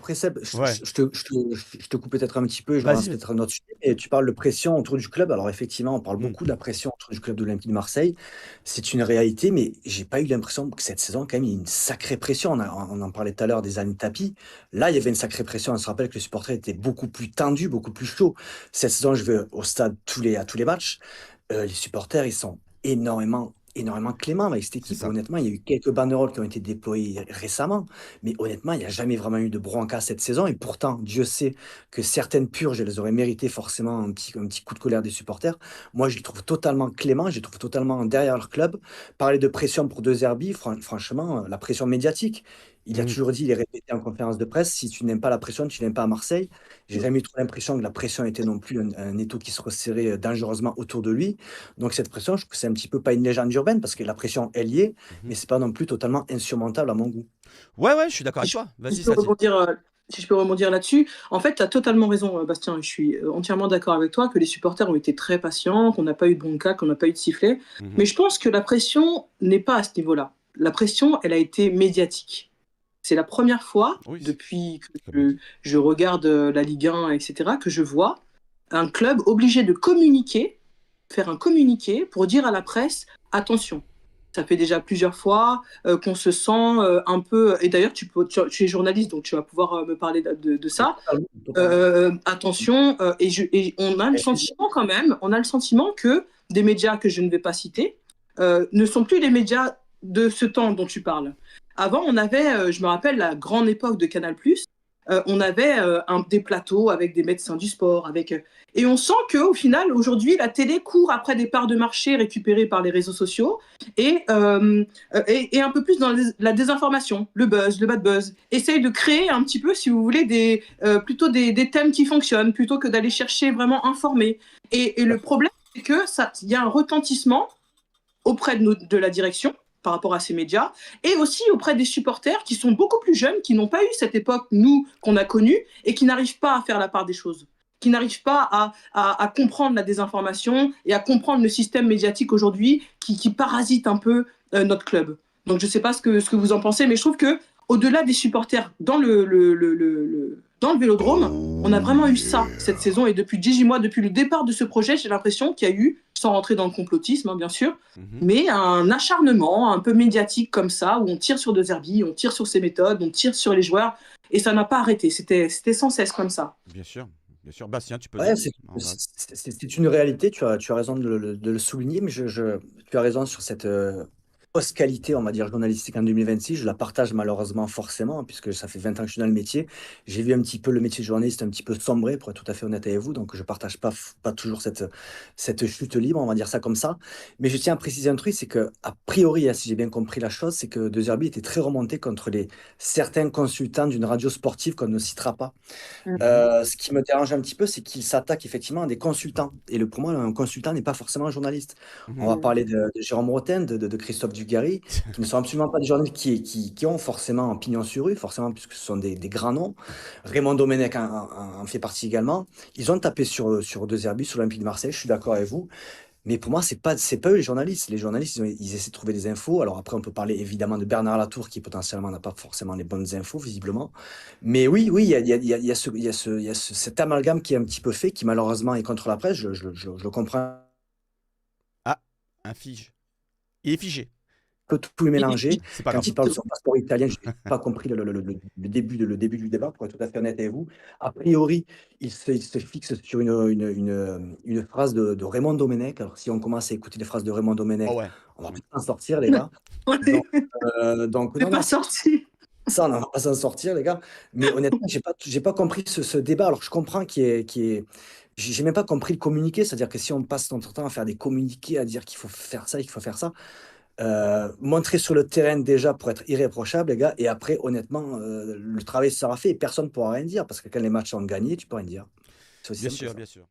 après Seb, Ouais. je te coupe peut-être un petit peu, je relance Vas-y, vas-y. peut-être un autre sujet, et tu parles de pression autour du club. Alors effectivement, on parle Mmh. beaucoup de la pression autour du club de l'Olympique de Marseille. C'est une réalité, mais j'ai pas eu l'impression que cette saison, quand même, il y a une sacrée pression. On en parlait tout à l'heure des années tapis. Là, il y avait une sacrée pression. On se rappelle que les supporters étaient beaucoup plus tendus, beaucoup plus chauds. Cette saison, je vais au stade à tous les matchs. Les supporters, ils sont énormément cléments avec cette C'est équipe. ça. Honnêtement, il y a eu quelques banderoles qui ont été déployées récemment, mais honnêtement, il n'y a jamais vraiment eu de bronca cette saison. Et pourtant, Dieu sait que certaines purges, elles auraient mérité forcément un petit coup de colère des supporters. Moi, je les trouve totalement cléments, je les trouve totalement derrière leur club. Parler de pression pour De Zerbi, franchement, la pression médiatique. Il a Mmh. toujours dit, il est répété en conférence de presse, si tu n'aimes pas la pression, tu n'aimes pas à Marseille. J'ai jamais eu trop l'impression que la pression était non plus un étau qui se resserrait dangereusement autour de lui. Donc cette pression, je trouve que c'est un petit peu pas une légende urbaine parce que la pression, elle y est, Mmh. mais c'est pas non plus totalement insurmontable à mon goût. Ouais, ouais, je suis d'accord Si avec je toi. si Vas-y, je peux Sadir. rebondir, si je peux rebondir là-dessus, en fait, tu as totalement raison, Bastien. Je suis entièrement d'accord avec toi que les supporters ont été très patients, qu'on n'a pas eu de bronca, qu'on n'a pas eu de sifflet. Mmh. Mais je pense que la pression n'est pas à ce niveau-là. La pression, elle a été médiatique. C'est la première fois Oui, depuis comme on que dit. je regarde la Ligue 1, etc., que je vois un club obligé de communiquer, faire un communiqué pour dire à la presse, attention. Ça fait déjà plusieurs fois qu'on se sent un peu. Et d'ailleurs, tu es journaliste, donc tu vas pouvoir me parler de Mais ça. totalement, totalement. Attention, et on a le sentiment quand même, on a le sentiment que des médias que je ne vais pas citer ne sont plus les médias de ce temps dont tu parles. Avant, on avait, je me rappelle, la grande époque de Canal+, on avait des plateaux avec des médecins du sport, et on sent qu'au final, aujourd'hui, la télé court après des parts de marché récupérées par les réseaux sociaux et un peu plus dans la désinformation, le buzz, le bad buzz. Essaye de créer un petit peu, si vous voulez, plutôt des thèmes qui fonctionnent, plutôt que d'aller chercher vraiment informer. Et le problème, c'est que il y a un retentissement auprès de la direction par rapport à ces médias, et aussi auprès des supporters qui sont beaucoup plus jeunes, qui n'ont pas eu cette époque, nous, qu'on a connue, et qui n'arrivent pas à faire la part des choses, qui n'arrivent pas à comprendre la désinformation et à comprendre le système médiatique aujourd'hui qui parasite un peu notre club. Donc je ne sais pas ce que vous en pensez, mais je trouve que au-delà des supporters dans dans le Vélodrome, on a vraiment eu ça cette saison, et depuis 18 mois, depuis le départ de ce projet, j'ai l'impression qu'il y a eu, sans rentrer dans le complotisme, hein, bien sûr, Mmh. mais un acharnement un peu médiatique comme ça, où on tire sur De Zerbi, on tire sur ses méthodes, on tire sur les joueurs, et ça n'a pas arrêté. C'était sans cesse comme ça. Bien sûr, bien sûr. Bastien, tu peux Ouais, en vrai. c'est une réalité, tu as raison de le souligner, mais tu as raison sur cette fausse qualité, on va dire, journalistique en 2026. Je la partage malheureusement forcément, puisque ça fait 20 ans que je suis dans le métier. J'ai vu un petit peu le métier de journaliste un petit peu sombrer, pour être tout à fait honnête avec vous, donc je partage pas toujours cette chute libre, on va dire ça comme ça. Mais je tiens à préciser un truc, c'est que, a priori, hein, si j'ai bien compris la chose, c'est que De Zerbi était très remonté contre certains consultants d'une radio sportive qu'on ne citera pas. Mmh. Ce qui me dérange un petit peu, c'est qu'il s'attaque effectivement à des consultants. Pour moi, un consultant n'est pas forcément un journaliste. On Mmh. va parler de Jérôme Rotten, de Christophe Dugarry, qui ne sont absolument pas des journalistes qui ont forcément un pignon sur rue, forcément, puisque ce sont des grands noms. Raymond Domenech en fait partie également. Ils ont tapé sur De Zerbi, sur l'Olympique de Marseille, je suis d'accord avec vous. Mais pour moi, c'est pas eux les journalistes. Les journalistes, ils essaient de trouver des infos. Alors après, on peut parler évidemment de Bernard Latour qui potentiellement n'a pas forcément les bonnes infos, visiblement. Mais oui, oui, il y a cet amalgame qui est un petit peu fait, qui malheureusement est contre la presse. Je le comprends Ah, un fige. Il est figé. un peu tout est mélangé. C'est pas grave. Quand il parle de son passeport italien, je n'ai pas compris le début du débat, pour être tout à fait honnête avec vous. A priori, il se fixe sur une phrase de Raymond Domenech. Alors, si on commence à écouter les phrases de Raymond Oh Domenech, ouais. on va pas s'en sortir, les gars. On Donc, n'est non, pas non, sorti. ça, on n'en va pas s'en sortir, les gars. Mais honnêtement, j'ai pas compris ce débat. Alors, je comprends j'ai même pas compris le communiqué. C'est-à-dire que si on passe notre temps à faire des communiqués, à dire qu'il faut faire ça et qu'il faut faire ça, montrer sur le terrain déjà pour être irréprochable, les gars. Et après, honnêtement, le travail sera fait et personne ne pourra rien dire. Parce que quand les matchs sont gagnés, tu peux rien dire. C'est aussi Bien simple que sûr, ça. bien sûr.